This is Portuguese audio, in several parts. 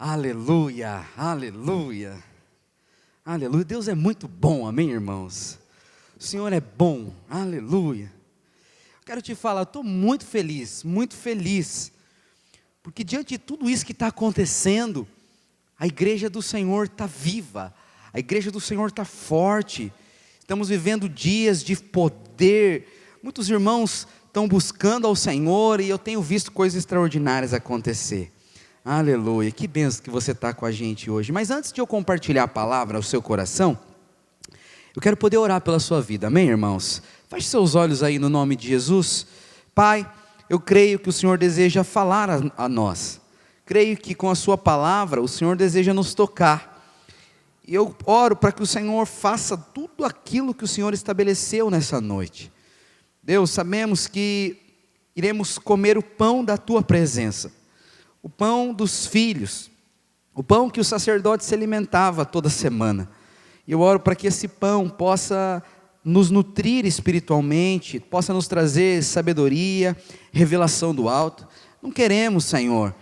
Aleluia, aleluia, aleluia. Deus é muito bom, amém, irmãos? O Senhor é bom, aleluia. Quero te falar, eu estou muito feliz, porque diante de tudo isso que está acontecendo, a igreja do Senhor está viva, a igreja do Senhor está forte, estamos vivendo dias de poder, muitos irmãos estão buscando ao Senhor, e eu tenho visto coisas extraordinárias acontecer. Aleluia, que bênção que você está com a gente hoje. Mas antes de eu compartilhar a palavra ao seu coração, eu quero poder orar pela sua vida, amém, irmãos? Feche seus olhos aí no nome de Jesus. Pai, eu creio que o Senhor deseja falar a nós, creio que com a sua palavra o Senhor deseja nos tocar, e eu oro para que o Senhor faça tudo aquilo que o Senhor estabeleceu nessa noite. Deus, sabemos que iremos comer o pão da tua presença, o pão dos filhos, o pão que o sacerdote se alimentava toda semana. E eu oro para que esse pão possa nos nutrir espiritualmente, possa nos trazer sabedoria, revelação do alto. Não queremos, Senhor,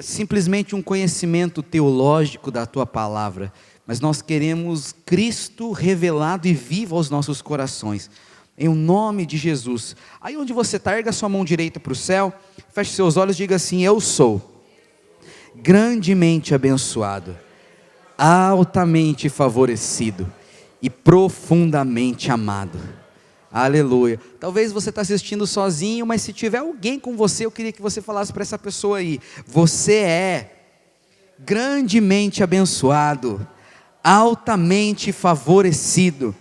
simplesmente um conhecimento teológico da tua palavra, mas nós queremos Cristo revelado e vivo aos nossos corações, em o nome de Jesus. Aí onde você está, erga sua mão direita para o céu, feche seus olhos e diga assim: eu sou grandemente abençoado, altamente favorecido e profundamente amado. Aleluia. Talvez você está assistindo sozinho, mas se tiver alguém com você, eu queria que você falasse para essa pessoa aí: você é grandemente abençoado, altamente favorecido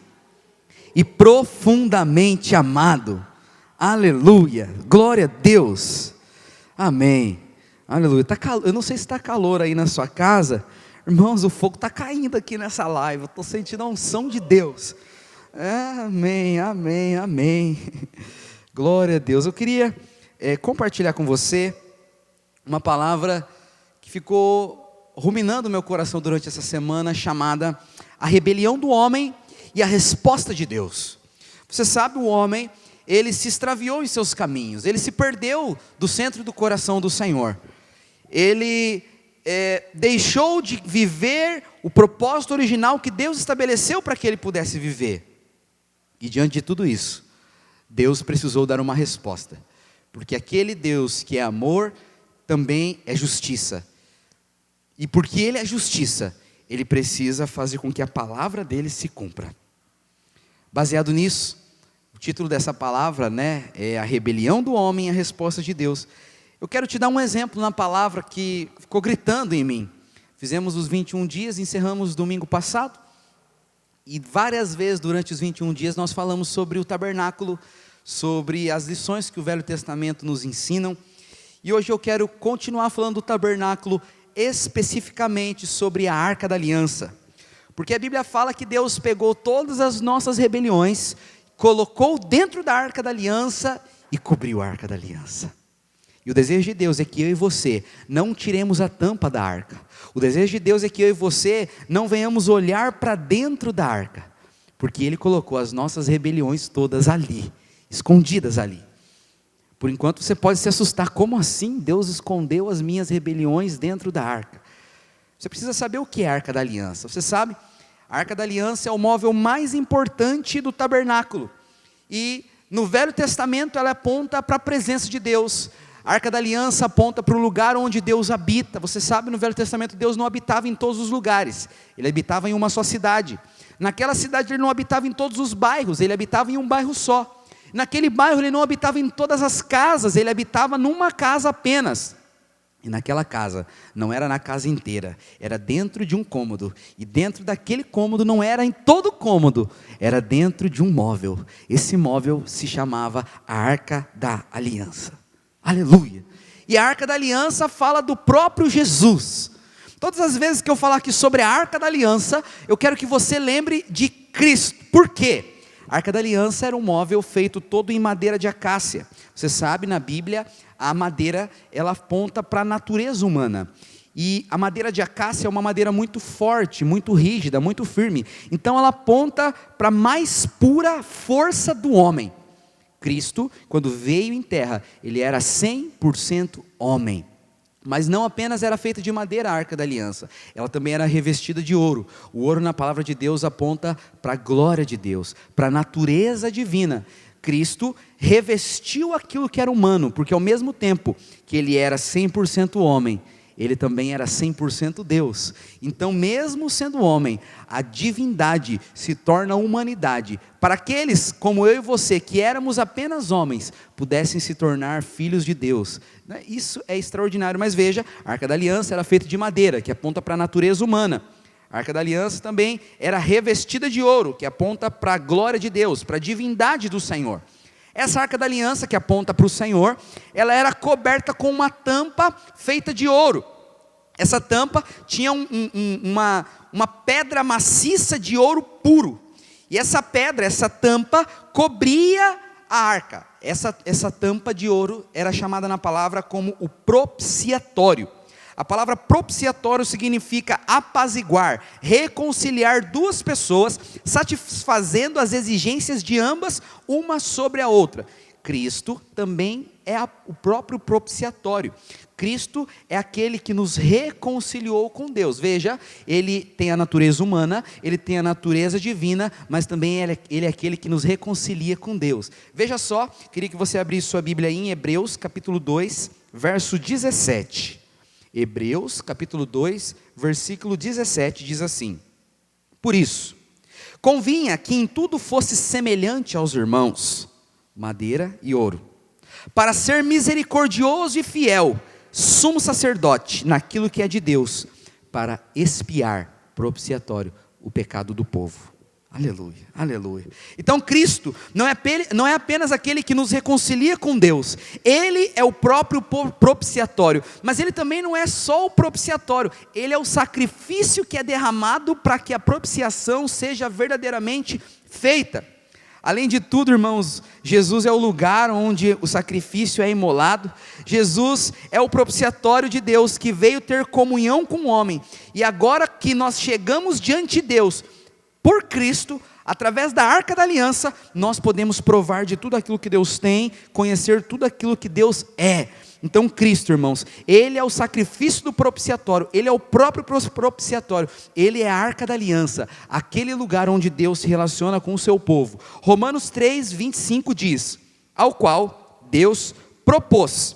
e profundamente amado. Aleluia, glória a Deus, amém, aleluia. Eu não sei se está calor aí na sua casa, irmãos, o fogo está caindo aqui nessa live, eu estou sentindo a unção de Deus, amém, amém, amém, glória a Deus. Eu queria compartilhar com você uma palavra que ficou ruminando meu coração durante essa semana, chamada A Rebelião do Homem e a Resposta de Deus. Você sabe, o homem, ele se extraviou em seus caminhos, ele se perdeu do centro do coração do Senhor, ele deixou de viver o propósito original que Deus estabeleceu para que ele pudesse viver, e diante de tudo isso, Deus precisou dar uma resposta, porque aquele Deus que é amor, também é justiça, e porque Ele é justiça, Ele precisa fazer com que a palavra dele se cumpra. Baseado nisso, o título dessa palavra, é A Rebelião do Homem e a Resposta de Deus. Eu quero te dar um exemplo na palavra que ficou gritando em mim. Fizemos os 21 dias, encerramos domingo passado, e várias vezes durante os 21 dias nós falamos sobre o tabernáculo, sobre as lições que o Velho Testamento nos ensinam, e hoje eu quero continuar falando do tabernáculo, especificamente sobre a Arca da Aliança, porque a Bíblia fala que Deus pegou todas as nossas rebeliões, colocou dentro da Arca da Aliança e cobriu a Arca da Aliança. E o desejo de Deus é que eu e você não tiremos a tampa da arca. O desejo de Deus é que eu e você não venhamos olhar para dentro da arca, porque Ele colocou as nossas rebeliões todas ali, escondidas ali. Por enquanto você pode se assustar: como assim? Deus escondeu as minhas rebeliões dentro da arca? Você precisa saber o que é a Arca da Aliança. Você sabe, a Arca da Aliança é o móvel mais importante do tabernáculo, e no Velho Testamento ela aponta para a presença de Deus. A Arca da Aliança aponta para o lugar onde Deus habita. Você sabe, no Velho Testamento Deus não habitava em todos os lugares, Ele habitava em uma só cidade. Naquela cidade Ele não habitava em todos os bairros, Ele habitava em um bairro só. Naquele bairro Ele não habitava em todas as casas, Ele habitava numa casa apenas. E naquela casa, não era na casa inteira, era dentro de um cômodo, e dentro daquele cômodo não era em todo o cômodo, era dentro de um móvel. Esse móvel se chamava a Arca da Aliança. Aleluia! E a Arca da Aliança fala do próprio Jesus. Todas as vezes que eu falar aqui sobre a Arca da Aliança, eu quero que você lembre de Cristo. Por quê? A Arca da Aliança era um móvel feito todo em madeira de acácia. Você sabe, na Bíblia, a madeira, ela aponta para a natureza humana. E a madeira de acácia é uma madeira muito forte, muito rígida, muito firme. Então ela aponta para a mais pura força do homem. Cristo, quando veio em terra, Ele era 100% homem. Mas não apenas era feita de madeira a Arca da Aliança, ela também era revestida de ouro. O ouro na palavra de Deus aponta para a glória de Deus, para a natureza divina. Cristo revestiu aquilo que era humano, porque ao mesmo tempo que ele era 100% homem, ele também era 100% Deus. Então, mesmo sendo homem, a divindade se torna humanidade, para aqueles como eu e você, que éramos apenas homens, pudessem se tornar filhos de Deus. Isso é extraordinário, mas veja, a Arca da Aliança era feita de madeira, que aponta para a natureza humana. A Arca da Aliança também era revestida de ouro, que aponta para a glória de Deus, para a divindade do Senhor. Essa Arca da Aliança, que aponta para o Senhor, ela era coberta com uma tampa feita de ouro. Essa tampa tinha uma pedra maciça de ouro puro. E essa pedra, essa tampa, cobria a arca. Essa tampa de ouro era chamada na palavra como o propiciatório. A palavra propiciatório significa apaziguar, reconciliar duas pessoas, satisfazendo as exigências de ambas, uma sobre a outra. Cristo também é o próprio propiciatório. Cristo é aquele que nos reconciliou com Deus. Veja, ele tem a natureza humana, ele tem a natureza divina, mas também ele é aquele que nos reconcilia com Deus. Veja só, queria que você abrisse sua Bíblia aí em Hebreus capítulo 2, verso 17. Hebreus capítulo 2, versículo 17 diz assim: Por isso, convinha que em tudo fosse semelhante aos irmãos, madeira e ouro, para ser misericordioso e fiel, sumo sacerdote naquilo que é de Deus, para expiar, propiciatório, o pecado do povo. Aleluia, aleluia. Então Cristo não é apenas aquele que nos reconcilia com Deus, Ele é o próprio propiciatório, mas Ele também não é só o propiciatório, Ele é o sacrifício que é derramado para que a propiciação seja verdadeiramente feita. Além de tudo, irmãos, Jesus é o lugar onde o sacrifício é imolado. Jesus é o propiciatório de Deus que veio ter comunhão com o homem. E agora que nós chegamos diante de Deus, por Cristo, através da Arca da Aliança, nós podemos provar de tudo aquilo que Deus tem, conhecer tudo aquilo que Deus é. Então Cristo, irmãos, Ele é o sacrifício do propiciatório, Ele é o próprio propiciatório, Ele é a Arca da Aliança, aquele lugar onde Deus se relaciona com o seu povo. Romanos 3, 25 diz: Ao qual Deus propôs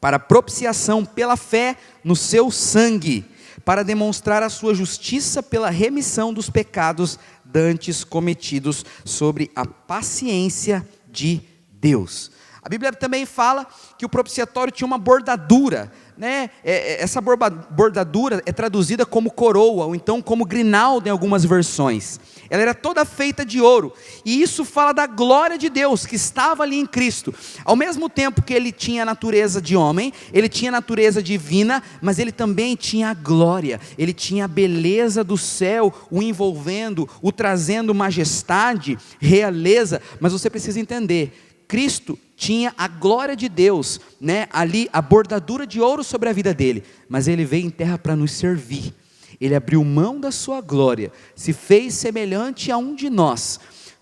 para propiciação pela fé no seu sangue, para demonstrar a sua justiça pela remissão dos pecados dantes cometidos sobre a paciência de Deus. A Bíblia também fala que o propiciatório tinha uma bordadura, né? Essa bordadura é traduzida como coroa, ou então como grinalda em algumas versões. Ela era toda feita de ouro, e isso fala da glória de Deus que estava ali em Cristo. Ao mesmo tempo que ele tinha a natureza de homem, ele tinha a natureza divina, mas ele também tinha a glória, ele tinha a beleza do céu, o envolvendo, o trazendo majestade, realeza. Mas você precisa entender, Cristo tinha a glória de Deus, né, ali, a bordadura de ouro sobre a vida dele, mas ele veio em terra para nos servir. Ele abriu mão da sua glória, se fez semelhante a um de nós,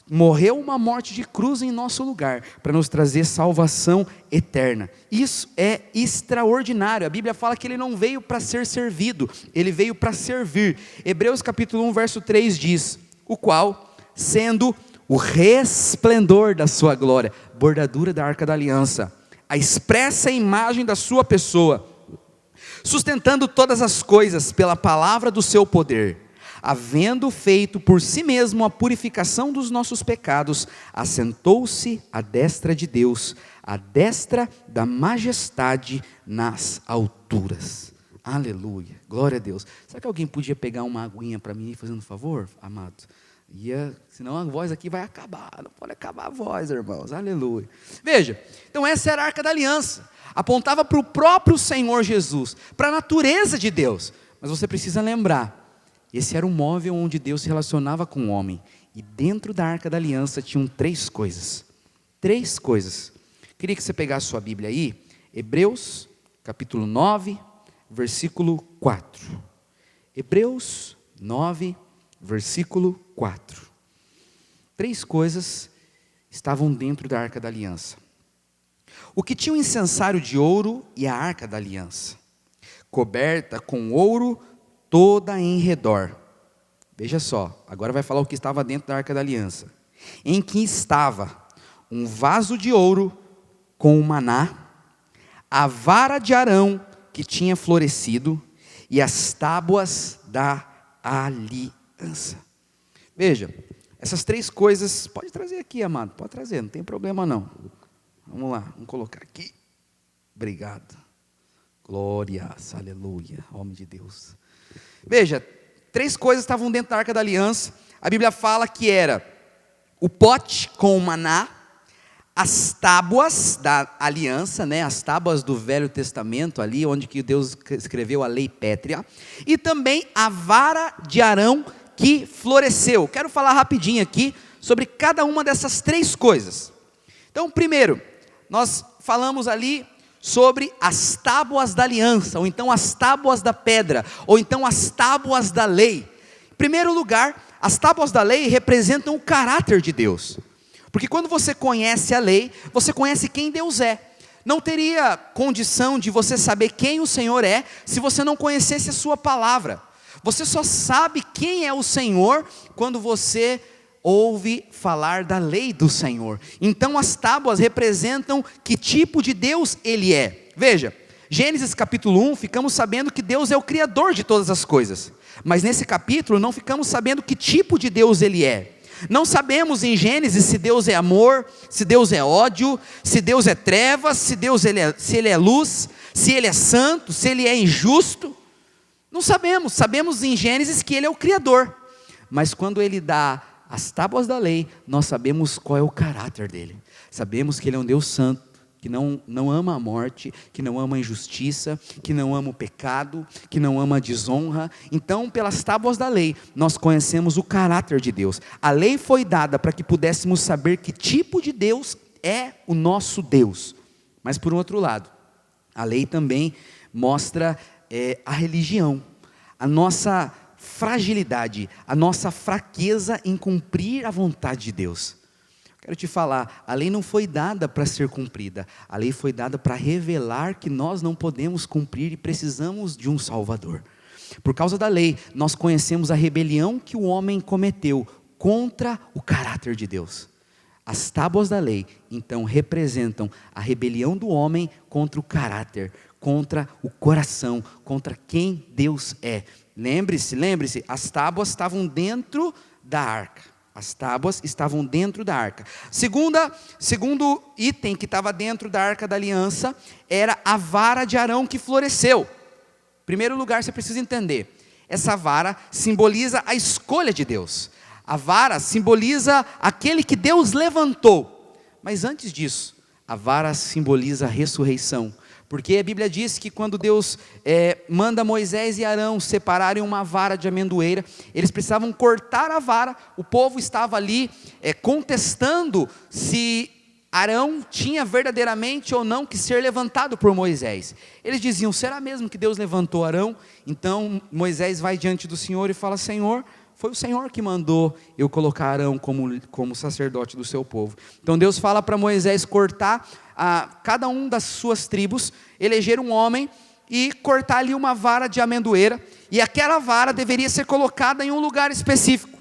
morreu uma morte de cruz em nosso lugar, para nos trazer salvação eterna. Isso é extraordinário. A Bíblia fala que ele não veio para ser servido, ele veio para servir. Hebreus capítulo 1, verso 3 diz: O qual, sendo o resplendor da sua glória, bordadura da Arca da Aliança, a expressa imagem da sua pessoa, sustentando todas as coisas pela palavra do seu poder, havendo feito por si mesmo a purificação dos nossos pecados, assentou-se à destra de Deus, à destra da majestade nas alturas. Aleluia, glória a Deus. Será que alguém podia pegar uma aguinha para mim, fazendo um favor, amado? Senão a voz aqui vai acabar, não pode acabar a voz, irmãos, aleluia. Veja, então essa era a Arca da Aliança, apontava para o próprio Senhor Jesus, para a natureza de Deus. Mas você precisa lembrar, esse era um móvel onde Deus se relacionava com o homem, e dentro da Arca da Aliança tinham três coisas. Queria que você pegasse sua Bíblia aí, Hebreus capítulo 9, versículo 4. Hebreus 9, versículo 4. Três coisas estavam dentro da Arca da Aliança. O que tinha o incensário de ouro e a Arca da Aliança. coberta com ouro toda em redor. Veja só, agora vai falar o que estava dentro da Arca da Aliança. Em que estava um vaso de ouro com o maná, a vara de Arão que tinha florescido e as tábuas da aliança. Veja, essas 3 coisas, pode trazer aqui, amado, pode trazer, não tem problema não. Vamos lá, vamos colocar aqui. Obrigado. Glórias, aleluia, homem de Deus. Veja, 3 coisas estavam dentro da Arca da Aliança. A Bíblia fala que era o pote com o maná, as tábuas da aliança, né, as tábuas do Velho Testamento, ali onde que Deus escreveu a lei pétrea, e também a vara de Arão que floresceu. Quero falar rapidinho aqui sobre cada uma dessas 3 coisas. Então, primeiro, nós falamos ali sobre as tábuas da aliança, ou então as tábuas da pedra, ou então as tábuas da lei. Em primeiro lugar, as tábuas da lei representam o caráter de Deus. Porque quando você conhece a lei, você conhece quem Deus é. Não teria condição de você saber quem o Senhor é, se você não conhecesse a sua palavra. Você só sabe quem é o Senhor, quando você ouve falar da lei do Senhor. Então as tábuas representam que tipo de Deus Ele é. Veja, Gênesis capítulo 1, ficamos sabendo que Deus é o Criador de todas as coisas. Mas nesse capítulo não ficamos sabendo que tipo de Deus Ele é. Não sabemos em Gênesis se Deus é amor, se Deus é ódio, se Deus é trevas, se Ele é luz, se Ele é santo, se Ele é injusto. Não sabemos. Sabemos em Gênesis que Ele é o Criador. Mas quando Ele dá as tábuas da lei, nós sabemos qual é o caráter dEle. Sabemos que Ele é um Deus santo, que não ama a morte, que não ama a injustiça, que não ama o pecado, que não ama a desonra. Então, pelas tábuas da lei, nós conhecemos o caráter de Deus. A lei foi dada para que pudéssemos saber que tipo de Deus é o nosso Deus. Mas por um outro lado, a lei também mostra a religião, a nossa fragilidade, a nossa fraqueza em cumprir a vontade de Deus. Quero te falar, a lei não foi dada para ser cumprida, a lei foi dada para revelar que nós não podemos cumprir e precisamos de um Salvador. Por causa da lei, nós conhecemos a rebelião que o homem cometeu contra o caráter de Deus. As tábuas da lei, então, representam a rebelião do homem contra o caráter, contra o coração, contra quem Deus é. Lembre-se, as tábuas estavam dentro da arca. As tábuas estavam dentro da arca. Segundo item que estava dentro da Arca da Aliança era a vara de Arão que floresceu. Em primeiro lugar, você precisa entender, essa vara simboliza a escolha de Deus. A vara simboliza aquele que Deus levantou. Mas antes disso, a vara simboliza a ressurreição. Porque a Bíblia diz que quando Deus manda Moisés e Arão separarem uma vara de amendoeira, eles precisavam cortar a vara. O povo estava ali contestando se Arão tinha verdadeiramente ou não que ser levantado por Moisés. Eles diziam, será mesmo que Deus levantou Arão? Então Moisés vai diante do Senhor e fala, Senhor, foi o Senhor que mandou eu colocar Arão como sacerdote do seu povo. Então Deus fala para Moisés cortar cada um das suas tribos, eleger um homem e cortar ali uma vara de amendoeira, e aquela vara deveria ser colocada em um lugar específico.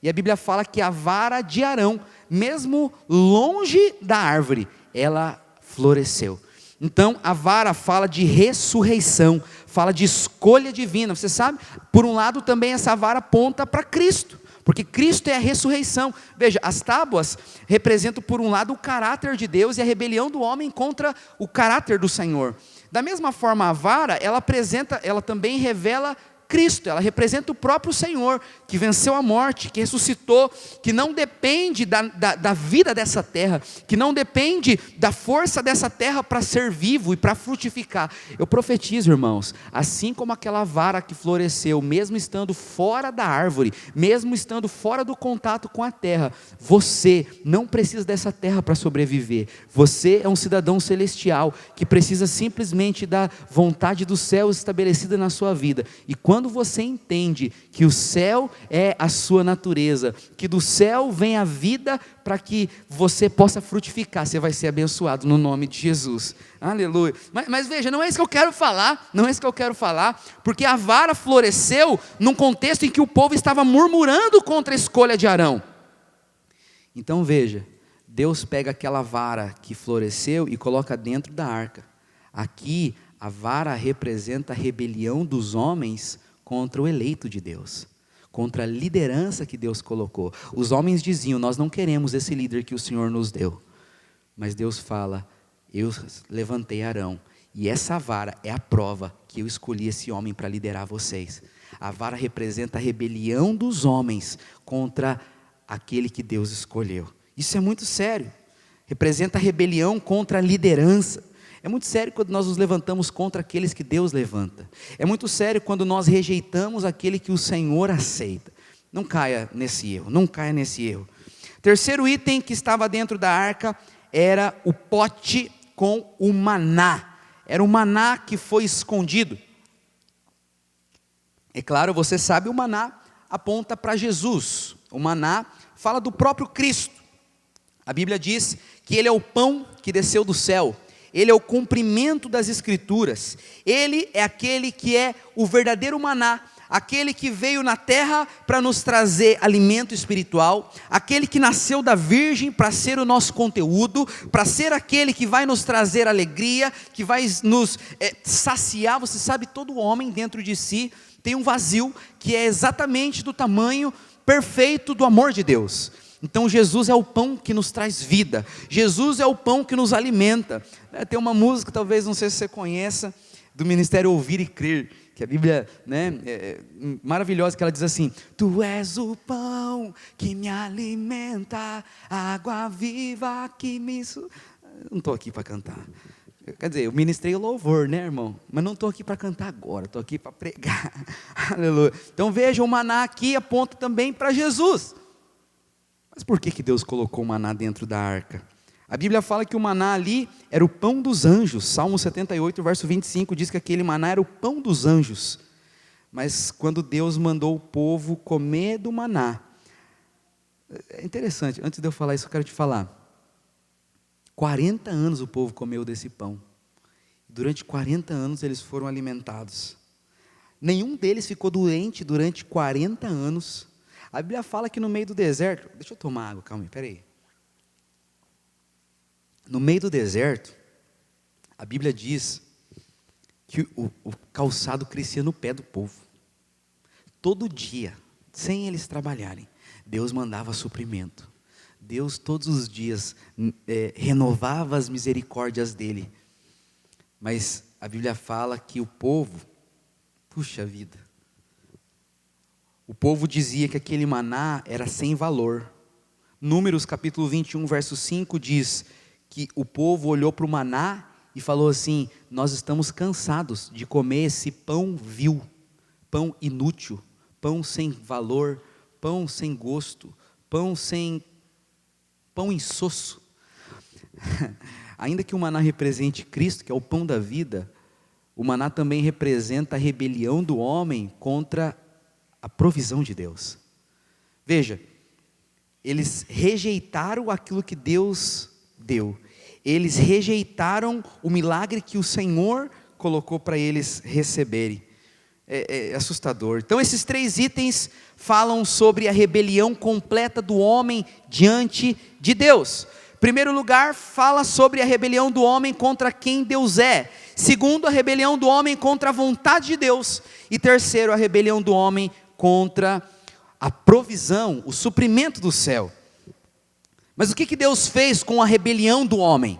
E a Bíblia fala que a vara de Arão, mesmo longe da árvore, ela floresceu. Então a vara fala de ressurreição, fala de escolha divina. Você sabe, por um lado também essa vara aponta para Cristo, porque Cristo é a ressurreição. Veja, as tábuas representam por um lado o caráter de Deus e a rebelião do homem contra o caráter do Senhor. Da mesma forma, a vara, ela também revela Cristo, ela representa o próprio Senhor, que venceu a morte, que ressuscitou, que não depende da vida dessa terra, que não depende da força dessa terra para ser vivo e para frutificar. Eu profetizo, irmãos, assim como aquela vara que floresceu, mesmo estando fora da árvore, mesmo estando fora do contato com a terra, você não precisa dessa terra para sobreviver. Você é um cidadão celestial, que precisa simplesmente da vontade do céu estabelecida na sua vida, e quando quando você entende que o céu é a sua natureza, que do céu vem a vida para que você possa frutificar, você vai ser abençoado no nome de Jesus. Aleluia. Mas veja, não é isso que eu quero falar, não é isso que eu quero falar, porque a vara floresceu num contexto em que o povo estava murmurando contra a escolha de Arão. Então veja, Deus pega aquela vara que floresceu e coloca dentro da arca. Aqui, a vara representa a rebelião dos homens contra o eleito de Deus, contra a liderança que Deus colocou. Os homens diziam: nós não queremos esse líder que o Senhor nos deu. Mas Deus fala: eu levantei Arão, e essa vara é a prova que eu escolhi esse homem para liderar vocês. A vara representa a rebelião dos homens contra aquele que Deus escolheu. Isso é muito sério. Representa a rebelião contra a liderança. É muito sério quando nós nos levantamos contra aqueles que Deus levanta. É muito sério quando nós rejeitamos aquele que o Senhor aceita. Não caia nesse erro, não caia nesse erro. Terceiro item que estava dentro da arca era o pote com o maná. Era o maná que foi escondido. É claro, você sabe, o maná aponta para Jesus. O maná fala do próprio Cristo. A Bíblia diz que Ele é o pão que desceu do céu. Ele é o cumprimento das Escrituras. Ele é aquele que é o verdadeiro maná, aquele que veio na terra para nos trazer alimento espiritual, aquele que nasceu da virgem para ser o nosso conteúdo, para ser aquele que vai nos trazer alegria, que vai nos saciar. Você sabe, todo homem dentro de si tem um vazio que é exatamente do tamanho perfeito do amor de Deus. Então Jesus é o pão que nos traz vida, Jesus é o pão que nos alimenta. Tem uma música, talvez, não sei se você conheça, do Ministério Ouvir e Crer, que a Bíblia, é maravilhosa, que ela diz assim: Tu és o pão que me alimenta, água viva que me... Não estou aqui para cantar. Quer dizer, eu ministrei o louvor, né, irmão? Mas não estou aqui para cantar agora, estou aqui para pregar. Aleluia. Então veja, o maná aqui aponta também para Jesus. Mas por que Deus colocou o maná dentro da arca? A Bíblia fala que o maná ali era o pão dos anjos. Salmo 78, verso 25, diz que aquele maná era o pão dos anjos. Mas quando Deus mandou o povo comer do maná, é interessante, antes de eu falar isso eu quero te falar. 40 anos o povo comeu desse pão. Durante 40 anos eles foram alimentados. Nenhum deles ficou doente durante 40 anos. A Bíblia fala que no meio do deserto... Deixa eu tomar água, calma aí, peraí. No meio do deserto, a Bíblia diz que o calçado crescia no pé do povo. Todo dia, sem eles trabalharem, Deus mandava suprimento. Deus todos os dias renovava as misericórdias dele. Mas a Bíblia fala que o povo, puxa vida, o povo dizia que aquele maná era sem valor. Números capítulo 21, verso 5 diz que o povo olhou para o maná e falou assim: nós estamos cansados de comer esse pão vil, pão inútil, pão sem valor, pão sem gosto, pão insosso. Ainda que o maná represente Cristo, que é o pão da vida, o maná também representa a rebelião do homem contra a provisão de Deus. Veja, eles rejeitaram aquilo que Deus deu. Eles rejeitaram o milagre que o Senhor colocou para eles receberem. É assustador. Então esses 3 itens falam sobre a rebelião completa do homem diante de Deus. Primeiro lugar, fala sobre a rebelião do homem contra quem Deus é. Segundo, a rebelião do homem contra a vontade de Deus. E terceiro, a rebelião do homem contra a provisão, o suprimento do céu. Mas o que Deus fez com a rebelião do homem?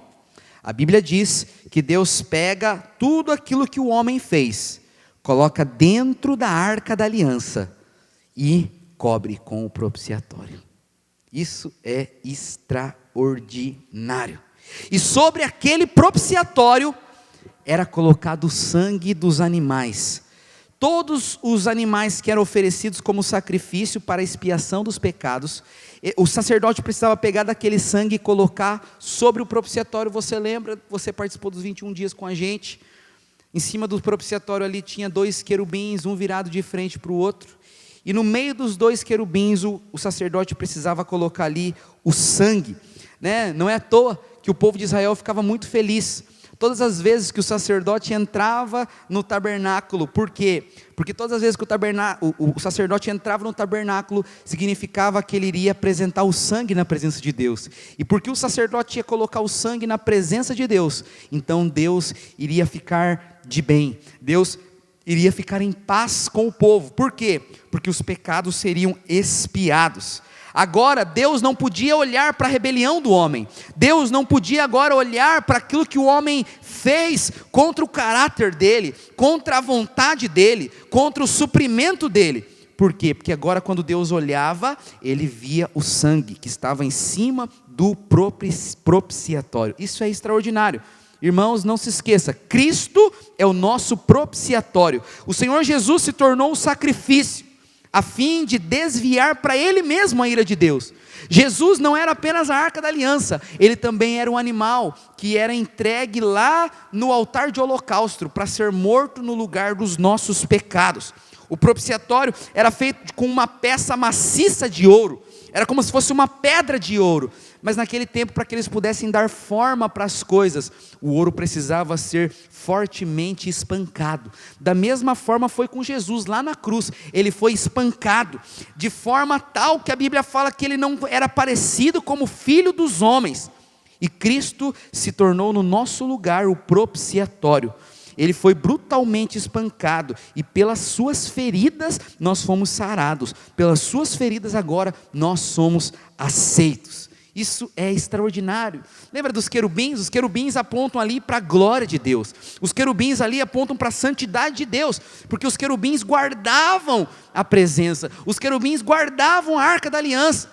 A Bíblia diz que Deus pega tudo aquilo que o homem fez, coloca dentro da arca da aliança e cobre com o propiciatório. Isso é extraordinário. E sobre aquele propiciatório era colocado o sangue dos animais. Todos os animais que eram oferecidos como sacrifício para a expiação dos pecados, o sacerdote precisava pegar daquele sangue e colocar sobre o propiciatório. Você lembra? Você participou dos 21 dias com a gente. Em cima do propiciatório ali tinha 2 querubins, um virado de frente para o outro. E no meio dos 2 querubins, o sacerdote precisava colocar ali o sangue, né? Não é à toa que o povo de Israel ficava muito feliz todas as vezes que o sacerdote entrava no tabernáculo. Por quê? Porque todas as vezes que o sacerdote entrava no tabernáculo, significava que ele iria apresentar o sangue na presença de Deus. E porque o sacerdote ia colocar o sangue na presença de Deus, então Deus iria ficar de bem, Deus iria ficar em paz com o povo. Por quê? Porque os pecados seriam expiados. Agora Deus não podia olhar para a rebelião do homem, Deus não podia agora olhar para aquilo que o homem fez contra o caráter dele, contra a vontade dele, contra o suprimento dele. Por quê? Porque agora quando Deus olhava, ele via o sangue que estava em cima do propiciatório. Isso é extraordinário. Irmãos, não se esqueça, Cristo é o nosso propiciatório. O Senhor Jesus se tornou um sacrifício, a fim de desviar para Ele mesmo a ira de Deus. Jesus não era apenas a arca da aliança, Ele também era um animal, que era entregue lá no altar de holocausto, para ser morto no lugar dos nossos pecados. O propiciatório era feito com uma peça maciça de ouro, era como se fosse uma pedra de ouro, mas naquele tempo, para que eles pudessem dar forma para as coisas, o ouro precisava ser fortemente espancado. Da mesma forma foi com Jesus lá na cruz, ele foi espancado, de forma tal que a Bíblia fala que ele não era parecido como filho dos homens, e Cristo se tornou no nosso lugar o propiciatório. Ele foi brutalmente espancado, e pelas suas feridas nós fomos sarados, pelas suas feridas agora nós somos aceitos. Isso é extraordinário. Lembra dos querubins? Os querubins apontam ali para a glória de Deus, os querubins ali apontam para a santidade de Deus, porque os querubins guardavam a presença, os querubins guardavam a arca da aliança.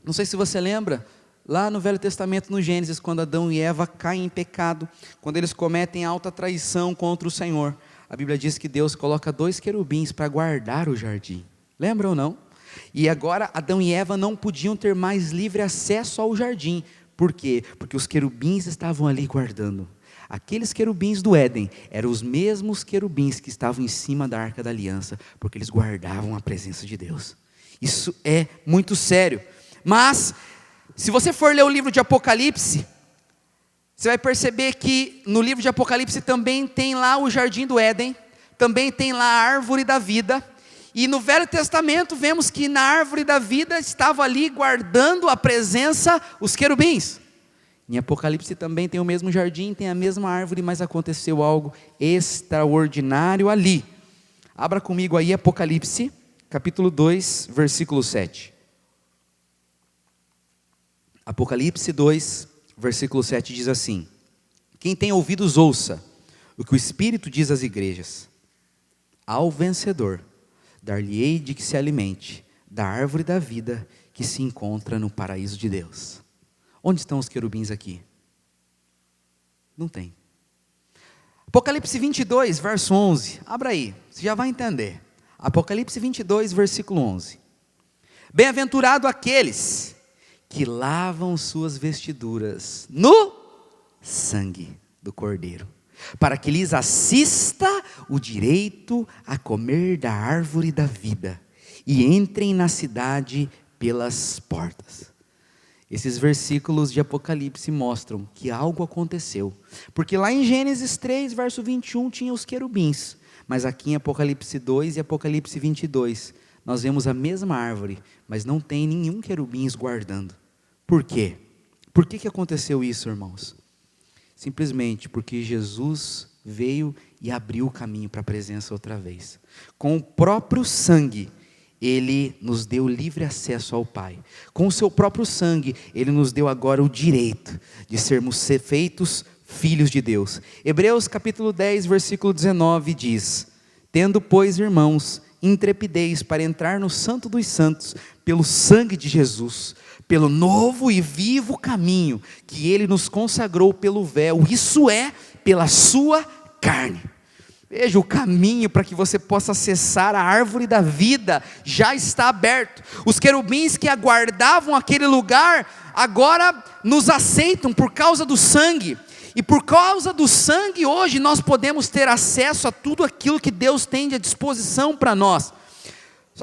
Não sei se você lembra, lá no Velho Testamento, no Gênesis, quando Adão e Eva caem em pecado, quando eles cometem alta traição contra o Senhor, a Bíblia diz que Deus coloca 2 querubins para guardar o jardim. Lembra ou não? E agora Adão e Eva não podiam ter mais livre acesso ao jardim. Por quê? Porque os querubins estavam ali guardando. Aqueles querubins do Éden eram os mesmos querubins que estavam em cima da arca da aliança, porque eles guardavam a presença de Deus. Isso é muito sério. Mas se você for ler o livro de Apocalipse, você vai perceber que no livro de Apocalipse também tem lá o jardim do Éden, também tem lá a árvore da vida, e no Velho Testamento vemos que na árvore da vida estava ali guardando a presença os querubins. Em Apocalipse também tem o mesmo jardim, tem a mesma árvore, mas aconteceu algo extraordinário ali. Abra comigo aí Apocalipse, capítulo 2, versículo 7. Apocalipse 2, versículo 7 diz assim: quem tem ouvidos ouça o que o Espírito diz às igrejas. Ao vencedor dar-lhe-ei de que se alimente da árvore da vida que se encontra no paraíso de Deus. Onde estão os querubins aqui? Não tem. Apocalipse 22, verso 11, abra aí, você já vai entender. Apocalipse 22, versículo 11. Bem-aventurado aqueles que lavam suas vestiduras no sangue do Cordeiro, para que lhes assista o direito a comer da árvore da vida, e entrem na cidade pelas portas. Esses versículos de Apocalipse mostram que algo aconteceu, porque lá em Gênesis 3, verso 21, tinha os querubins, mas aqui em Apocalipse 2 e Apocalipse 22, nós vemos a mesma árvore, mas não tem nenhum querubins guardando. Por quê? Por que aconteceu isso, irmãos? Simplesmente porque Jesus veio e abriu o caminho para a presença outra vez. Com o próprio sangue, Ele nos deu livre acesso ao Pai. Com o seu próprio sangue, Ele nos deu agora o direito de sermos feitos filhos de Deus. Hebreus capítulo 10, versículo 19 diz: tendo, pois, irmãos, intrepidez para entrar no Santo dos Santos, pelo sangue de Jesus, pelo novo e vivo caminho que Ele nos consagrou pelo véu, isso é, pela sua carne. Veja, o caminho para que você possa acessar a árvore da vida já está aberto. Os querubins que aguardavam aquele lugar, agora nos aceitam por causa do sangue. E por causa do sangue, hoje nós podemos ter acesso a tudo aquilo que Deus tem à disposição para nós.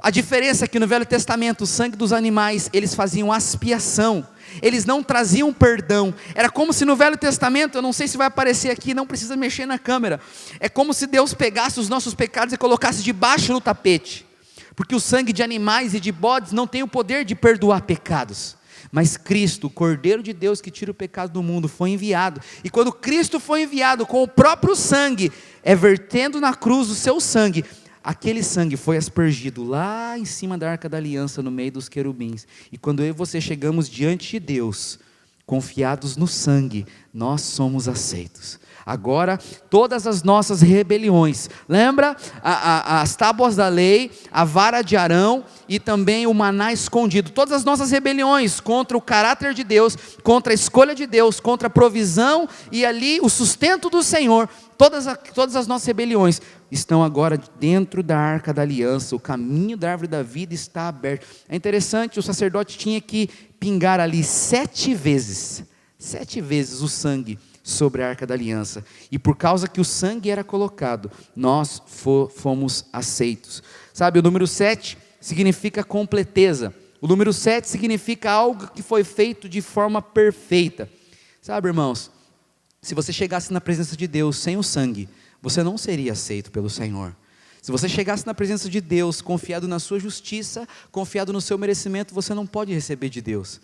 A diferença é que no Velho Testamento, o sangue dos animais, eles faziam expiação, eles não traziam perdão. Era como se no Velho Testamento, eu não sei se vai aparecer aqui, não precisa mexer na câmera, é como se Deus pegasse os nossos pecados e colocasse debaixo do tapete, porque o sangue de animais e de bodes não tem o poder de perdoar pecados. Mas Cristo, o Cordeiro de Deus que tira o pecado do mundo, foi enviado. E quando Cristo foi enviado com o próprio sangue, vertendo na cruz o seu sangue, aquele sangue foi aspergido lá em cima da Arca da Aliança, no meio dos querubins. E quando eu e você chegamos diante de Deus, confiados no sangue, nós somos aceitos. Agora, todas as nossas rebeliões, lembra? As tábuas da lei, a vara de Arão e também o maná escondido, todas as nossas rebeliões contra o caráter de Deus, contra a escolha de Deus, contra a provisão e ali o sustento do Senhor, todas as nossas rebeliões estão agora dentro da Arca da Aliança. O caminho da árvore da vida está aberto. É interessante, o sacerdote tinha que pingar ali 7 vezes o sangue sobre a Arca da Aliança, e por causa que o sangue era colocado, nós fomos aceitos. Sabe, o número 7 significa completeza, o número 7 significa algo que foi feito de forma perfeita. Sabe, irmãos, se você chegasse na presença de Deus sem o sangue, você não seria aceito pelo Senhor. Se você chegasse na presença de Deus confiado na sua justiça, confiado no seu merecimento, você não pode receber de Deus.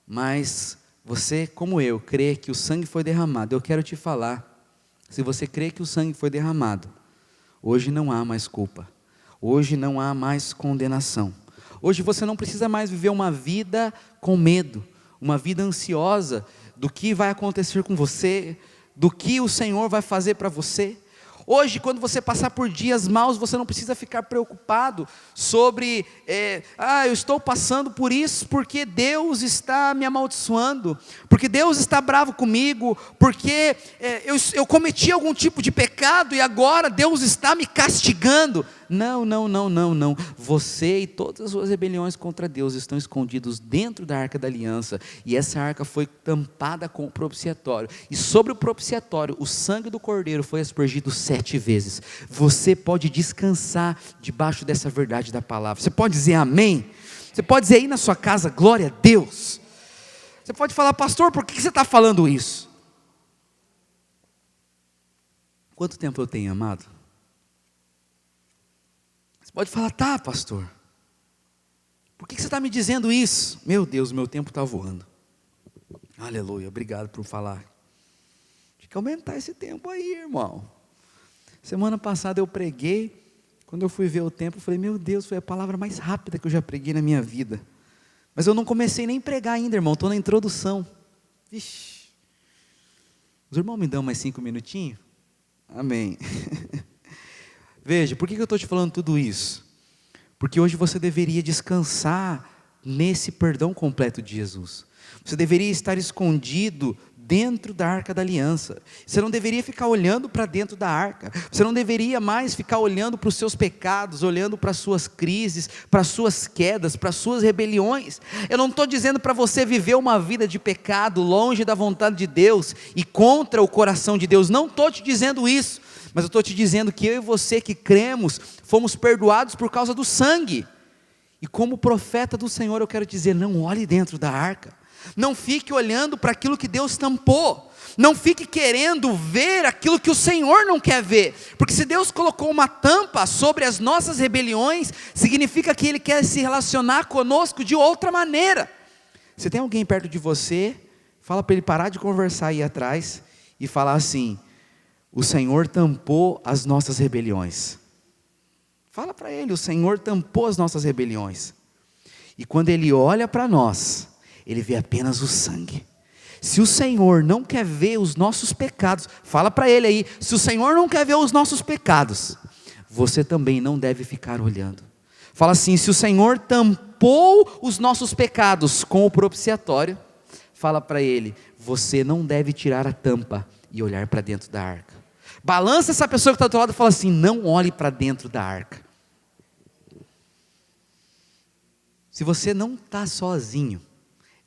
Mas você, como eu, crê que o sangue foi derramado. Eu quero te falar, se você crê que o sangue foi derramado, hoje não há mais culpa, hoje não há mais condenação. Hoje você não precisa mais viver uma vida com medo, uma vida ansiosa do que vai acontecer com você, do que o Senhor vai fazer para você. Hoje, quando você passar por dias maus, você não precisa ficar preocupado sobre, eu estou passando por isso porque Deus está me amaldiçoando, porque Deus está bravo comigo, porque eu cometi algum tipo de pecado e agora Deus está me castigando. Não. Você e todas as suas rebeliões contra Deus estão escondidos dentro da Arca da Aliança, e essa arca foi tampada com o propiciatório, e sobre o propiciatório, o sangue do Cordeiro foi aspergido 7 vezes. Você pode descansar debaixo dessa verdade da palavra. Você pode dizer amém? Você pode dizer aí na sua casa, glória a Deus. Você pode falar, pastor, por que você está falando isso? Quanto tempo eu tenho amado? Você pode falar, tá, pastor, por que você está me dizendo isso? Meu Deus, meu tempo está voando. Aleluia, obrigado por falar. Tem que aumentar esse tempo aí, irmão. Semana passada eu preguei, quando eu fui ver o tempo, eu falei, meu Deus, foi a palavra mais rápida que eu já preguei na minha vida. Mas eu não comecei nem a pregar ainda, irmão, estou na introdução. Ixi. Os irmãos me dão mais 5 minutinhos? Amém. Veja, por que eu estou te falando tudo isso? Porque hoje você deveria descansar nesse perdão completo de Jesus. Você deveria estar escondido dentro da Arca da Aliança. Você não deveria ficar olhando para dentro da arca. Você não deveria mais ficar olhando para os seus pecados, olhando para as suas crises, para as suas quedas, para as suas rebeliões. Eu não estou dizendo para você viver uma vida de pecado, longe da vontade de Deus e contra o coração de Deus. Não estou te dizendo isso. Mas eu estou te dizendo que eu e você que cremos, fomos perdoados por causa do sangue. E como profeta do Senhor eu quero dizer, não olhe dentro da arca. Não fique olhando para aquilo que Deus tampou. Não fique querendo ver aquilo que o Senhor não quer ver. Porque se Deus colocou uma tampa sobre as nossas rebeliões, significa que Ele quer se relacionar conosco de outra maneira. Se tem alguém perto de você, fala para ele parar de conversar aí atrás e falar assim, o Senhor tampou as nossas rebeliões. Fala para ele, o Senhor tampou as nossas rebeliões. E quando Ele olha para nós, Ele vê apenas o sangue. Se o Senhor não quer ver os nossos pecados, fala para ele aí, se o Senhor não quer ver os nossos pecados, você também não deve ficar olhando. Fala assim, se o Senhor tampou os nossos pecados com o propiciatório, fala para ele, você não deve tirar a tampa e olhar para dentro da arca. Balança essa pessoa que está do teu lado e fala assim, não olhe para dentro da arca. Se você não está sozinho,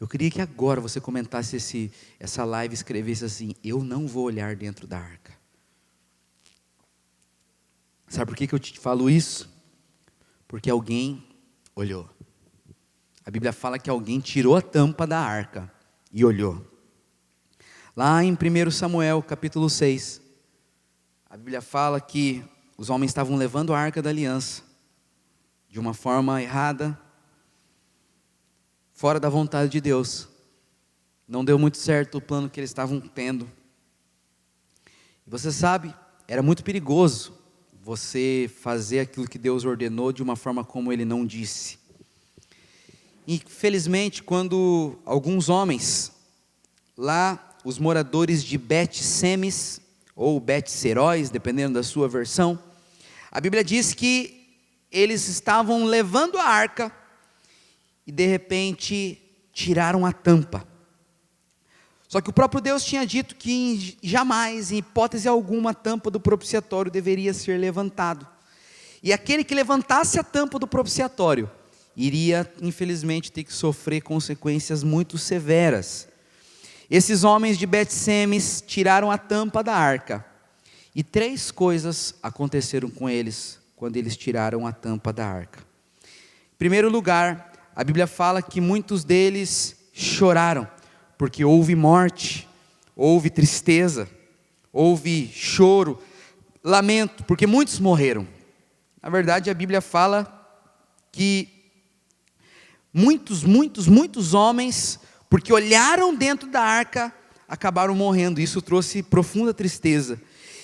Eu queria que agora você comentasse essa live e escrevesse assim: eu não vou olhar dentro da arca. Sabe por que eu te falo isso? Porque alguém olhou. A Bíblia fala que alguém tirou a tampa da arca e olhou. Lá em 1 Samuel capítulo 6, a Bíblia fala que os homens estavam levando a arca da aliança de uma forma errada, fora da vontade de Deus. Não deu muito certo o plano que eles estavam tendo. E você sabe, era muito perigoso você fazer aquilo que Deus ordenou de uma forma como Ele não disse. Infelizmente, quando alguns homens, lá os moradores de Bet-Semes, ou Bet-Seróis, dependendo da sua versão, a Bíblia diz que eles estavam levando a arca, e de repente tiraram a tampa. Só que o próprio Deus tinha dito que jamais, em hipótese alguma, a tampa do propiciatório deveria ser levantado. E aquele que levantasse a tampa do propiciatório iria, infelizmente, ter que sofrer consequências muito severas. Esses homens de Bet-Semes tiraram a tampa da arca. E 3 coisas aconteceram com eles quando eles tiraram a tampa da arca. Em primeiro lugar, a Bíblia fala que muitos deles choraram, porque houve morte, houve tristeza, houve choro, lamento, porque muitos morreram. Na verdade, a Bíblia fala que muitos homens, porque olharam dentro da arca, acabaram morrendo. Isso trouxe profunda tristeza.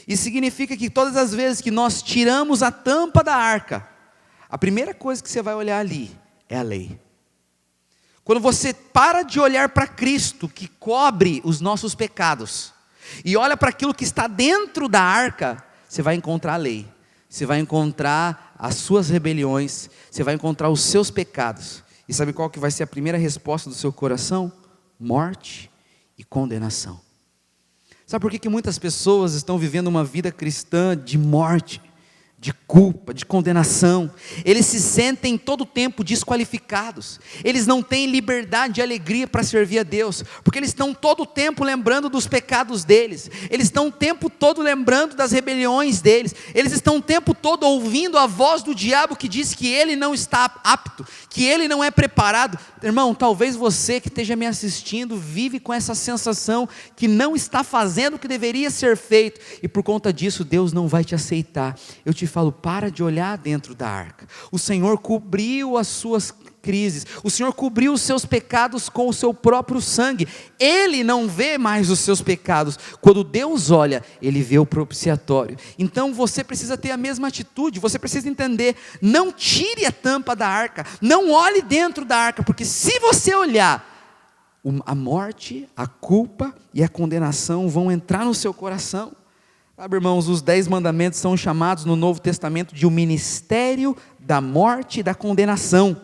Isso significa que todas as vezes que nós tiramos a tampa da arca, a primeira coisa que você vai olhar ali é a lei. Quando você para de olhar para Cristo, que cobre os nossos pecados, e olha para aquilo que está dentro da arca, você vai encontrar a lei, você vai encontrar as suas rebeliões, você vai encontrar os seus pecados. E sabe qual que vai ser a primeira resposta do seu coração? Morte e condenação. Sabe por que muitas pessoas estão vivendo uma vida cristã de morte, de culpa, de condenação? Eles se sentem todo o tempo desqualificados. Eles não têm liberdade e alegria para servir a Deus, porque eles estão todo o tempo lembrando dos pecados deles. Eles estão o tempo todo lembrando das rebeliões deles. Eles estão o tempo todo ouvindo a voz do diabo que diz que ele não está apto, que ele não é preparado. Irmão, talvez você que esteja me assistindo vive com essa sensação que não está fazendo o que deveria ser feito, e por conta disso Deus não vai te aceitar. Eu te falo, para de olhar dentro da arca. O Senhor cobriu as suas crises, o Senhor cobriu os seus pecados com o seu próprio sangue. Ele não vê mais os seus pecados. Quando Deus olha, Ele vê o propiciatório. Então você precisa ter a mesma atitude, você precisa entender, não tire a tampa da arca, não olhe dentro da arca, porque se você olhar, a morte, a culpa e a condenação vão entrar no seu coração. Sabe, irmãos, os 10 mandamentos são chamados no Novo Testamento de o ministério da morte e da condenação.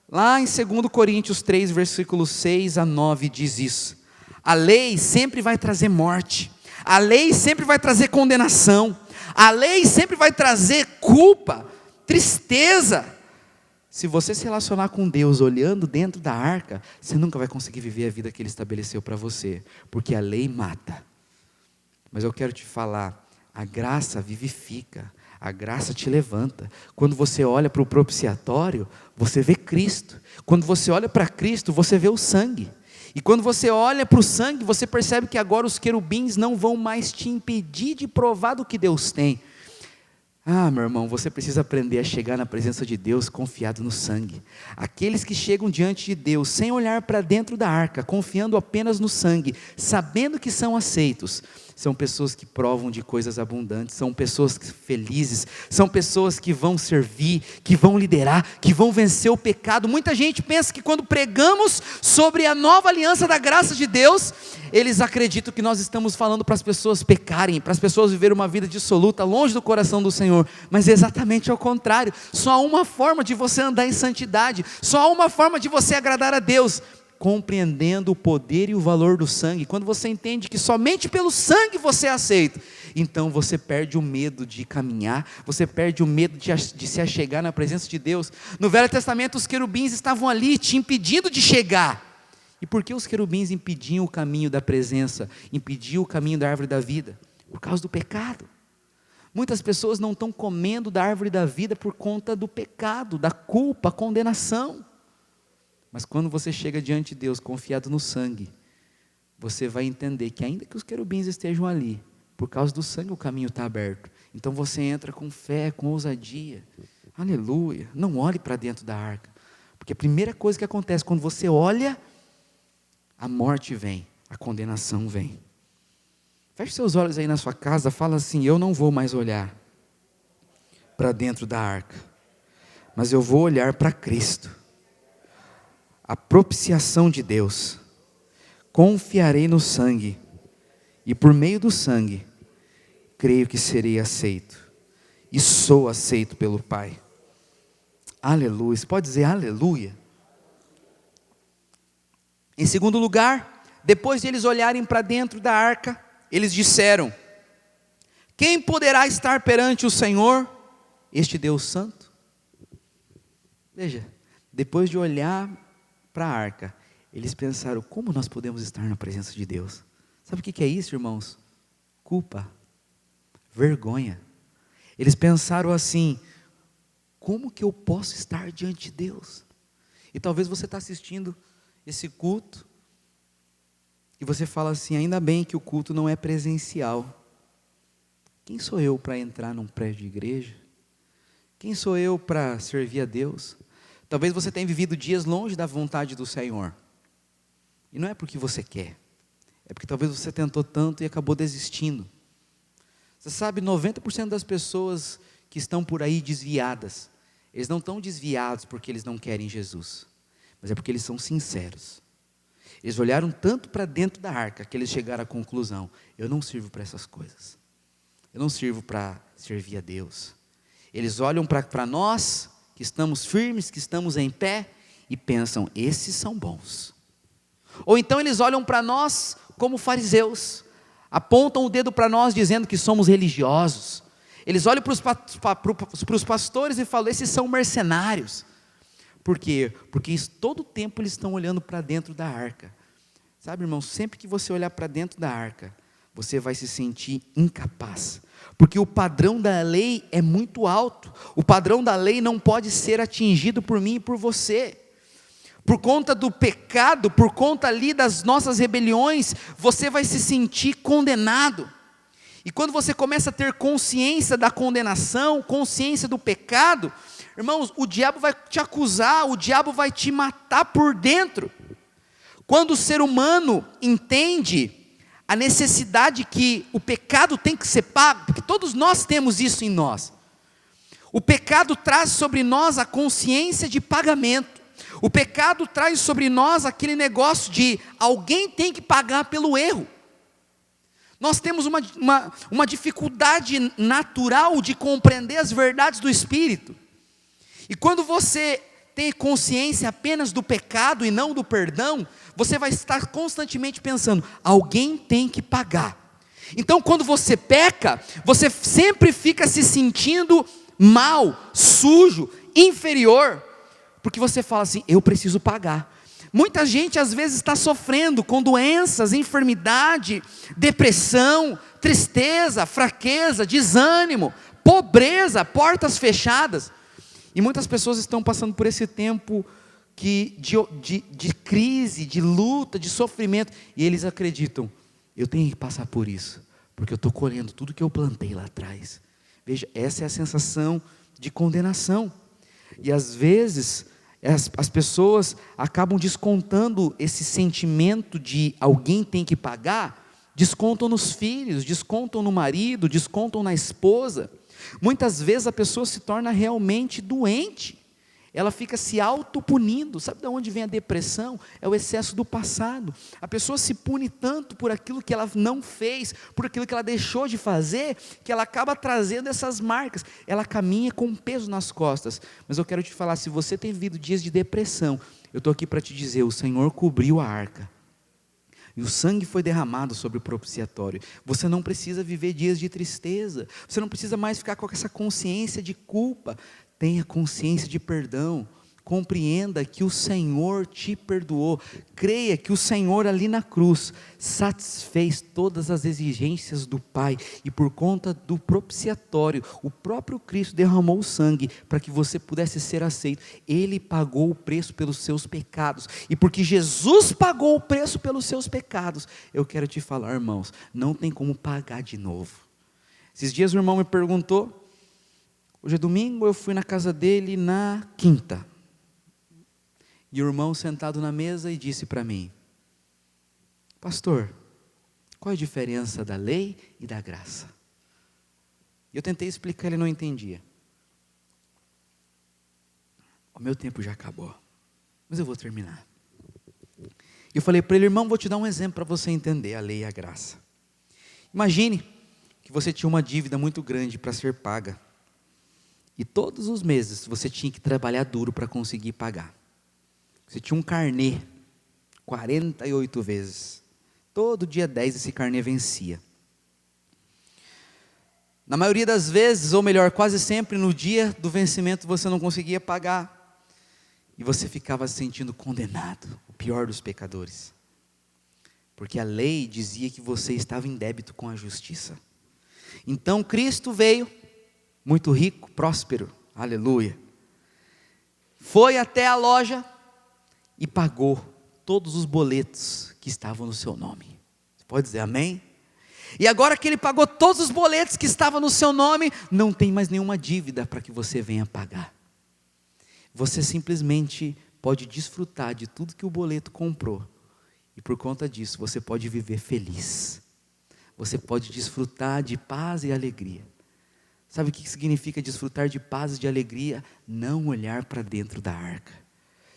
Lá em 2 Coríntios 3, versículos 6 a 9 diz isso. A lei sempre vai trazer morte, a lei sempre vai trazer condenação, a lei sempre vai trazer culpa, tristeza. Se você se relacionar com Deus olhando dentro da arca, você nunca vai conseguir viver a vida que Ele estabeleceu para você, porque a lei mata. Mas eu quero te falar, a graça vivifica, a graça te levanta. Quando você olha para o propiciatório, você vê Cristo. Quando você olha para Cristo, você vê o sangue. E quando você olha para o sangue, você percebe que agora os querubins não vão mais te impedir de provar do que Deus tem. Ah, meu irmão, você precisa aprender a chegar na presença de Deus confiado no sangue. Aqueles que chegam diante de Deus sem olhar para dentro da arca, confiando apenas no sangue, sabendo que são aceitos, são pessoas que provam de coisas abundantes, são pessoas felizes, são pessoas que vão servir, que vão liderar, que vão vencer o pecado. Muita gente pensa que quando pregamos sobre a nova aliança da graça de Deus, eles acreditam que nós estamos falando para as pessoas pecarem, para as pessoas viverem uma vida dissoluta, longe do coração do Senhor, mas é exatamente ao contrário. Só há uma forma de você andar em santidade, só há uma forma de você agradar a Deus, compreendendo o poder e o valor do sangue. Quando você entende que somente pelo sangue você é aceito, então você perde o medo de caminhar, você perde o medo de se achegar na presença de Deus. No Velho Testamento os querubins estavam ali te impedindo de chegar, E por que os querubins impediam o caminho da presença, impediam o caminho da árvore da vida? Por causa do pecado. Muitas pessoas não estão comendo da árvore da vida por conta do pecado, da culpa, condenação. Mas quando você chega diante de Deus confiado no sangue, você vai entender que ainda que os querubins estejam ali, por causa do sangue o caminho está aberto. Então você entra com fé, com ousadia. Aleluia. Não olhe para dentro da arca. Porque a primeira coisa que acontece quando você olha, a morte vem, a condenação vem. Feche seus olhos aí na sua casa, fala assim: eu não vou mais olhar para dentro da arca, mas eu vou olhar para Cristo, a propiciação de Deus. Confiarei no sangue, e por meio do sangue, creio que serei aceito, e sou aceito pelo Pai. Aleluia. Você pode dizer aleluia? Em segundo lugar, depois de eles olharem para dentro da arca, eles disseram: quem poderá estar perante o Senhor, este Deus santo? Veja, depois de olhar para a arca, eles pensaram: como nós podemos estar na presença de Deus? Sabe o que é isso, irmãos? Culpa, vergonha. Eles pensaram assim: como que eu posso estar diante de Deus? E talvez você está assistindo esse culto, e você fala assim: ainda bem que o culto não é presencial. Quem sou eu para entrar num prédio de igreja? Quem sou eu para servir a Deus? Talvez você tenha vivido dias longe da vontade do Senhor. E não é porque você quer, é porque talvez você tentou tanto e acabou desistindo. Você sabe, 90% das pessoas que estão por aí desviadas, eles não estão desviados porque eles não querem Jesus, mas é porque eles são sinceros. Eles olharam tanto para dentro da arca que eles chegaram à conclusão: eu não sirvo para essas coisas, eu não sirvo para servir a Deus. Eles olham para nós, que estamos firmes, que estamos em pé, e pensam: esses são bons. Ou então eles olham para nós como fariseus, apontam o dedo para nós dizendo que somos religiosos. Eles olham para os pastores e falam: esses são mercenários. Por quê? Porque todo o tempo eles estão olhando para dentro da arca. Sabe, irmão, sempre que você olhar para dentro da arca, você vai se sentir incapaz. Porque o padrão da lei é muito alto. O padrão da lei não pode ser atingido por mim e por você. Por conta do pecado, por conta ali das nossas rebeliões, você vai se sentir condenado. E quando você começa a ter consciência da condenação, consciência do pecado, irmãos, o diabo vai te acusar, o diabo vai te matar por dentro. Quando o ser humano entende a necessidade que o pecado tem que ser pago, porque todos nós temos isso em nós. O pecado traz sobre nós a consciência de pagamento. O pecado traz sobre nós aquele negócio de alguém tem que pagar pelo erro. Nós temos uma dificuldade natural de compreender as verdades do Espírito. E quando você tem consciência apenas do pecado e não do perdão, você vai estar constantemente pensando: alguém tem que pagar. Então quando você peca, você sempre fica se sentindo mal, sujo, inferior, porque você fala assim: eu preciso pagar. Muita gente às vezes está sofrendo com doenças, enfermidade, depressão, tristeza, fraqueza, desânimo, pobreza, portas fechadas. E muitas pessoas estão passando por esse tempo de crise, de luta, de sofrimento, e eles acreditam: eu tenho que passar por isso, porque eu estou colhendo tudo que eu plantei lá atrás. Veja, essa é a sensação de condenação. E às vezes as pessoas acabam descontando esse sentimento de alguém tem que pagar, descontam nos filhos, descontam no marido, descontam na esposa. Muitas vezes a pessoa se torna realmente doente, ela fica se autopunindo. Sabe de onde vem a depressão? É o excesso do passado. A pessoa se pune tanto por aquilo que ela não fez, por aquilo que ela deixou de fazer, que ela acaba trazendo essas marcas. Ela caminha com um peso nas costas. Mas eu quero te falar, se você tem vivido dias de depressão, eu estou aqui para te dizer: o Senhor cobriu a arca, e o sangue foi derramado sobre o propiciatório. Você não precisa viver dias de tristeza, você não precisa mais ficar com essa consciência de culpa. Tenha consciência de perdão, Compreenda que o Senhor te perdoou. Creia que o Senhor ali na cruz satisfez todas as exigências do Pai. E por conta do propiciatório, o próprio Cristo derramou o sangue para que você pudesse ser aceito. Ele pagou o preço pelos seus pecados. E porque Jesus pagou o preço pelos seus pecados, eu quero te falar, irmãos, não tem como pagar de novo. Esses dias o irmão me perguntou, hoje é domingo, eu fui na casa dele na quinta. E o irmão sentado na mesa e disse para mim: pastor, qual é a diferença da lei e da graça? Eu tentei explicar, ele não entendia. O meu tempo já acabou, mas eu vou terminar. Eu falei para ele: irmão, vou te dar um exemplo para você entender a lei e a graça. Imagine que você tinha uma dívida muito grande para ser paga. E todos os meses você tinha que trabalhar duro para conseguir pagar. Você tinha um carnê, 48 vezes. Todo dia 10 esse carnê vencia. Na maioria das vezes, ou melhor, quase sempre, no dia do vencimento você não conseguia pagar. E você ficava se sentindo condenado, o pior dos pecadores. Porque a lei dizia que você estava em débito com a justiça. Então Cristo veio, muito rico, próspero, aleluia. Foi até a loja e pagou todos os boletos que estavam no seu nome. Você pode dizer amém? E agora que ele pagou todos os boletos que estavam no seu nome, não tem mais nenhuma dívida para que você venha pagar. Você simplesmente pode desfrutar de tudo que o boleto comprou. E por conta disso, você pode viver feliz. Você pode desfrutar de paz e alegria. Sabe o que significa desfrutar de paz e de alegria? Não olhar para dentro da arca.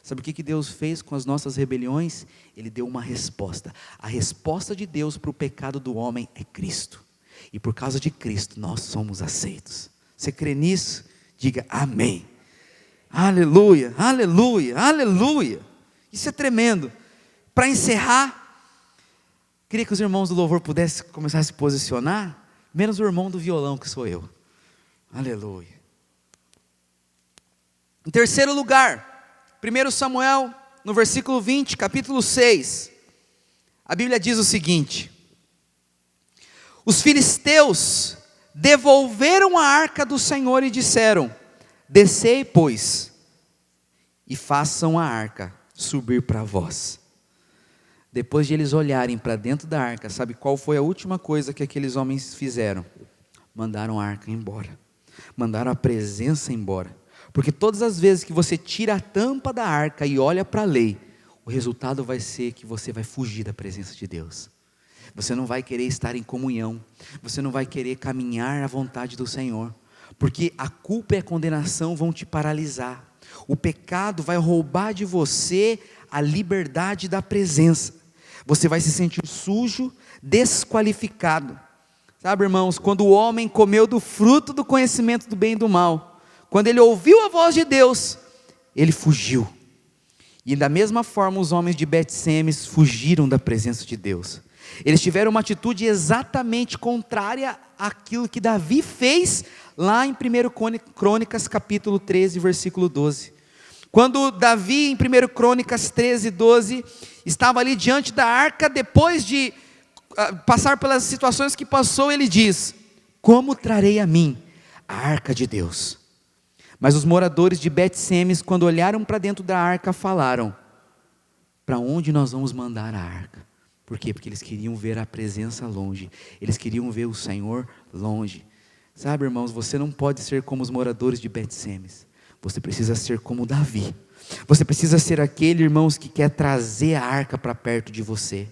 Sabe o que Deus fez com as nossas rebeliões? Ele deu uma resposta. A resposta de Deus para o pecado do homem é Cristo. E por causa de Cristo nós somos aceitos. Você crê nisso? Diga amém. Aleluia, aleluia, aleluia. Isso é tremendo. Para encerrar, queria que os irmãos do louvor pudessem começar a se posicionar, menos o irmão do violão que sou eu. Aleluia. Em terceiro lugar, 1 Samuel, no versículo 20, capítulo 6, a Bíblia diz o seguinte: os filisteus devolveram a arca do Senhor e disseram: descei, pois, e façam a arca subir para vós. Depois de eles olharem para dentro da arca, sabe qual foi a última coisa que aqueles homens fizeram? Mandaram a arca embora, mandaram a presença embora. Porque todas as vezes que você tira a tampa da arca e olha para a lei, o resultado vai ser que você vai fugir da presença de Deus. Você não vai querer estar em comunhão, você não vai querer caminhar à vontade do Senhor, porque a culpa e a condenação vão te paralisar. O pecado vai roubar de você a liberdade da presença. Você vai se sentir sujo, desqualificado. Sabe, irmãos, quando o homem comeu do fruto do conhecimento do bem e do mal, quando ele ouviu a voz de Deus, ele fugiu. E da mesma forma os homens de Bet-Semes fugiram da presença de Deus. Eles tiveram uma atitude exatamente contrária àquilo que Davi fez lá em 1 Crônicas capítulo 13, versículo 12. Quando Davi, em 1 Crônicas 13, 12, estava ali diante da arca, depois de passar pelas situações que passou, ele diz: como trarei a mim a arca de Deus? Mas os moradores de Bet-Semes, quando olharam para dentro da arca, falaram: para onde nós vamos mandar a arca? Por quê? Porque eles queriam ver a presença longe, eles queriam ver o Senhor longe. Sabe, irmãos, você não pode ser como os moradores de Bet-Semes, você precisa ser como Davi. Você precisa ser aquele, irmãos, que quer trazer a arca para perto de você.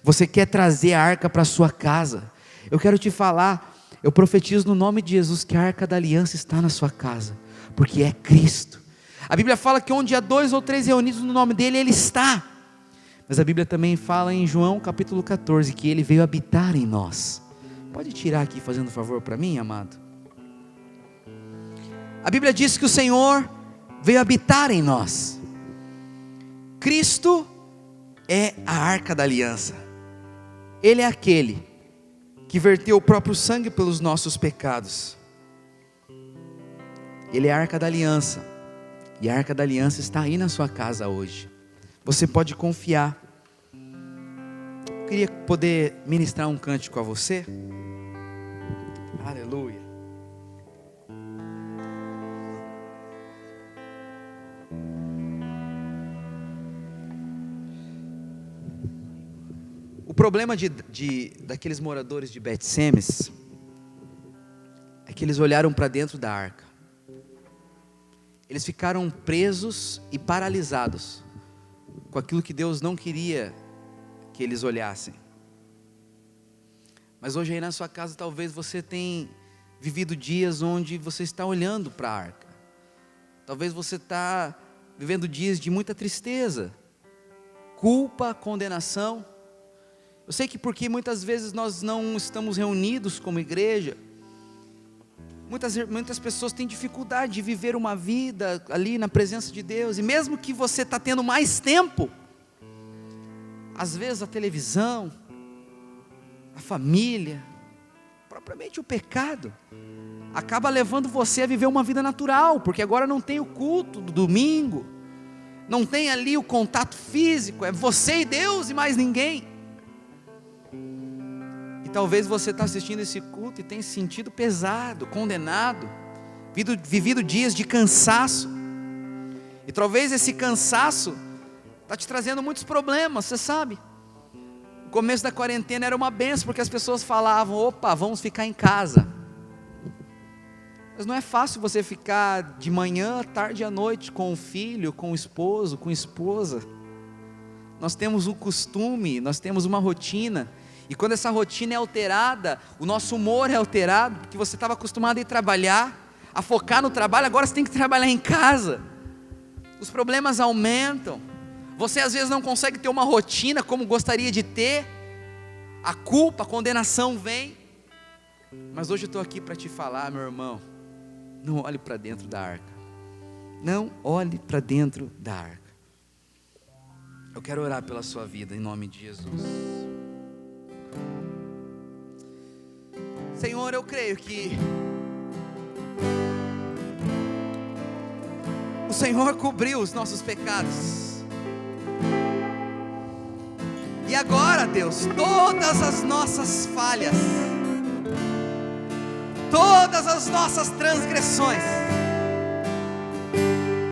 Você quer trazer a arca para a sua casa. Eu quero te falar, eu profetizo no nome de Jesus que a arca da aliança está na sua casa, porque é Cristo. A Bíblia fala que onde há 2 ou 3 reunidos no nome dele, ele está. Mas a Bíblia também fala em João capítulo 14, que ele veio habitar em nós. Pode tirar aqui fazendo favor para mim, amado? A Bíblia diz que o Senhor veio habitar em nós. Cristo é a arca da aliança. Ele é aquele que verteu o próprio sangue pelos nossos pecados. Ele é a arca da aliança. E a Arca da Aliança está aí na sua casa hoje. Você pode confiar. Eu queria poder ministrar um cântico a você. Aleluia. O problema daqueles moradores de Bet-Semes é que eles olharam para dentro da arca. Eles ficaram presos e paralisados com aquilo que Deus não queria que eles olhassem. Mas hoje aí na sua casa talvez você tenha vivido dias onde você está olhando para a arca. Talvez você está vivendo dias de muita tristeza, culpa, condenação. Eu sei que porque muitas vezes nós não estamos reunidos como igreja, muitas pessoas têm dificuldade de viver uma vida ali na presença de Deus, e mesmo que você está tendo mais tempo, às vezes a televisão, a família, propriamente o pecado, acaba levando você a viver uma vida natural, porque agora não tem o culto do domingo, não tem ali o contato físico, é você e Deus e mais ninguém. Talvez você está assistindo esse culto e tenha se sentido pesado, condenado, vivido dias de cansaço, e talvez esse cansaço está te trazendo muitos problemas. Você sabe, o começo da quarentena era uma benção, porque as pessoas falavam: opa, vamos ficar em casa. Mas não é fácil você ficar de manhã, tarde e à noite com o filho, com o esposo, com a esposa. Nós temos um costume, nós temos uma rotina. E quando essa rotina é alterada, o nosso humor é alterado, porque você estava acostumado a ir trabalhar, a focar no trabalho, agora você tem que trabalhar em casa. Os problemas aumentam, você às vezes não consegue ter uma rotina como gostaria de ter, a culpa, a condenação vem. Mas hoje eu estou aqui para te falar, meu irmão, não olhe para dentro da arca, não olhe para dentro da arca. Eu quero orar pela sua vida em nome de Jesus. Senhor, eu creio que o Senhor cobriu os nossos pecados, e agora, Deus, todas as nossas falhas, todas as nossas transgressões,